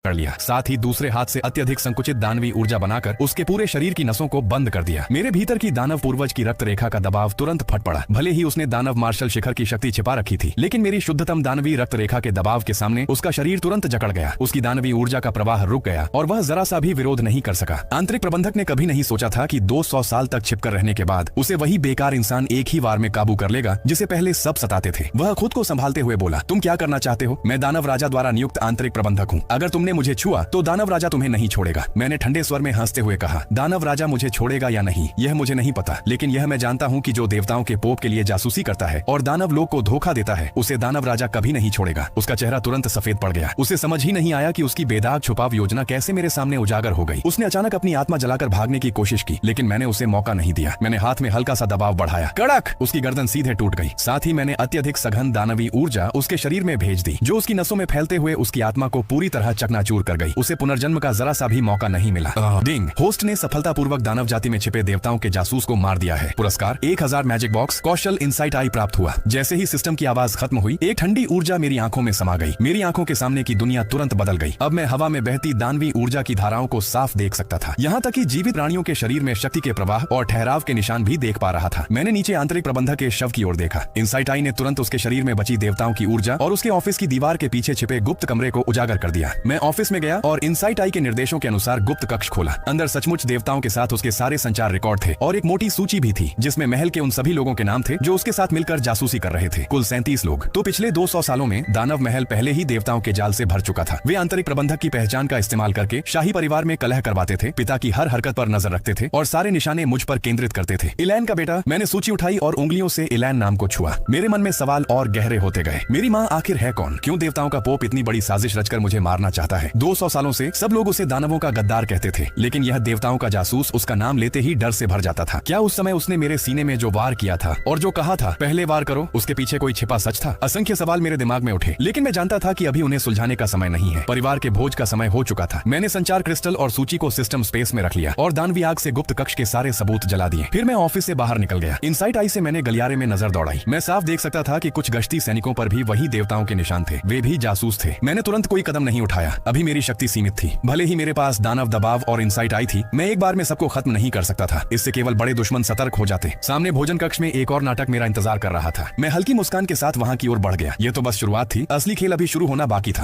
कर लिया। साथ ही दूसरे हाथ से अत्यधिक संकुचित दानवी ऊर्जा बनाकर उसके पूरे शरीर की नसों को बंद कर दिया। मेरे भीतर की दानव पूर्वज की रक्त रेखा का दबाव तुरंत फट पड़ा। भले ही उसने दानव मार्शल शिखर की शक्ति छिपा रखी थी, लेकिन मेरी शुद्धतम दानवी रक्त रेखा के दबाव के सामने उसका शरीर तुरंत जकड़ गया। उसकी दानवी ऊर्जा का प्रवाह रुक गया और वह जरा सा भी विरोध नहीं कर सका। आंतरिक प्रबंधक ने कभी नहीं सोचा था कि 200 साल तक छिपकर रहने के बाद उसे वही बेकार इंसान एक ही वार में काबू कर लेगा जिसे पहले सब सताते थे। वह खुद को संभालते हुए बोला, तुम क्या करना चाहते हो? मैं दानव राजा द्वारा नियुक्त आंतरिक प्रबंधक हूँ। अगर तुमने मुझे छुआ तो दानव राजा तुम्हें नहीं छोड़ेगा। मैंने ठंडे स्वर में हंसते हुए कहा, दानव राजा मुझे छोड़ेगा या नहीं यह मुझे नहीं पता, लेकिन यह मैं जानता हूँ कि जो देवताओं के पोप के लिए जासूसी करता है और दानव लोग को धोखा देता है, उसे दानव राजा कभी नहीं छोड़ेगा। उसका चेहरा तुरंत सफेद पड़ गया। उसे समझ ही नहीं आया कि उसकी बेदाग छुपाव योजना कैसे मेरे सामने उजागर हो गई। उसने अचानक अपनी आत्मा जलाकर भागने की कोशिश की, लेकिन मैंने उसे मौका नहीं दिया। मैंने हाथ में हल्का सा दबाव बढ़ाया, कड़क! उसकी गर्दन सीधे टूट गई। साथ ही मैंने अत्यधिक सघन दानवी ऊर्जा उसके शरीर में भेज दी, जो उसकी नसों में फैलते हुए उसकी आत्मा को पूरी तरह चकनाचूर कर गई। उसे पुनर्जन्म का जरा सा भी मौका नहीं मिला। डिंग! होस्ट ने सफलतापूर्वक दानव जाति में छिपे देवताओं के जासूस को मार दिया है। पुरस्कार 1000 मैजिक बॉक्स कौशल इनसाइट आई प्राप्त हुआ। जैसे ही सिस्टम की आवाज खत्म हुई, एक ठंडी ऊर्जा मेरी आंखों में समा गई। मेरी आंखों के सामने की दुनिया तुरंत बदल गई। अब मैं हवा में बहती दानवी ऊर्जा की धाराओं को साफ देख सकता था। यहाँ तक कि जीवित प्राणियों के शरीर में शक्ति के प्रवाह और ठहराव के निशान भी देख पा रहा था। मैंने नीचे आंतरिक प्रबंधक के शव की ओर देखा। इनसाइट आई ने तुरंत उसके शरीर में बची देवताओं की ऊर्जा और उसके ऑफिस की दीवार के पीछे छिपे गुप्त कमरे को उजागर कर दिया। मैं ऑफिस में गया और इनसाइट आई के निर्देशों के अनुसार गुप्त कक्ष खोला। अंदर सचमुच देवताओं के साथ उसके सारे संचार रिकॉर्ड थे और एक मोटी सूची भी थी, जिसमें महल के उन सभी लोगों के नाम थे जो उसके साथ मिलकर जासूसी कर रहे थे। कुल 37 लोग। तो पिछले 200 सालों में दानव महल पहले ही देवताओं के जाल से भर चुका था। वे आंतरिक प्रबंधक की पहचान का इस्तेमाल करके शाही परिवार में कलह करवाते थे, पिता की हर हरकत पर नजर रखते थे और सारे निशाने मुझ पर केंद्रित करते थे। इलैन का बेटा। मैंने सूची उठाई और उंगलियों से इलैन नाम को छुआ। मेरे मन में सवाल और गहरे होते गए। मेरी माँ आखिर है कौन? क्यों देवताओं का पोप इतनी बड़ी साजिश रचकर मुझे मारना चाहता है? 200 सालों से सब लोग उसे दानवों का गद्दार कहते थे, लेकिन यह देवताओं का जासूस उसका नाम लेते ही डर से भर जाता था। क्या उस समय उसने मेरे सीने में जो वार किया था और जो कहा था पहले वार करो, उसके पीछे कोई छिपा सच था? असंख्य सवाल मेरे दिमाग में उठे, लेकिन मैं जानता था कि अभी उन्हें सुलझाने का समय नहीं है। परिवार के भोज का समय हो चुका था। मैंने संचार क्रिस्टल और सूची को सिस्टम स्पेस में रख लिया और दानवी आग से गुप्त कक्ष के सारे सबूत जला दिए। फिर मैं ऑफिस से बाहर निकल गया। इनसाइट आई से मैंने गलियारे में नजर दौड़ाई। मैं साफ देख सकता था कि कुछ गश्ती सैनिकों पर भी वही देवताओं के निशान थे। वे भी जासूस थे। मैंने तुरंत कोई कदम नहीं उठाया। अभी मेरी शक्ति सीमित थी। भले ही मेरे पास दानव दबाव और इनसाइट आई थी, मैं एक बार में सबको खत्म नहीं कर सकता था। इससे केवल बड़े दुश्मन सतर्क हो जाते। सामने भोजन कक्ष में एक और नाटक मेरा इंतजार कर रहा था। मैं हल्की मुस्कान के साथ वहां की ओर बढ़ गया। ये तो बस शुरुआत थी, असली खेल अभी शुरू होना बाकी था।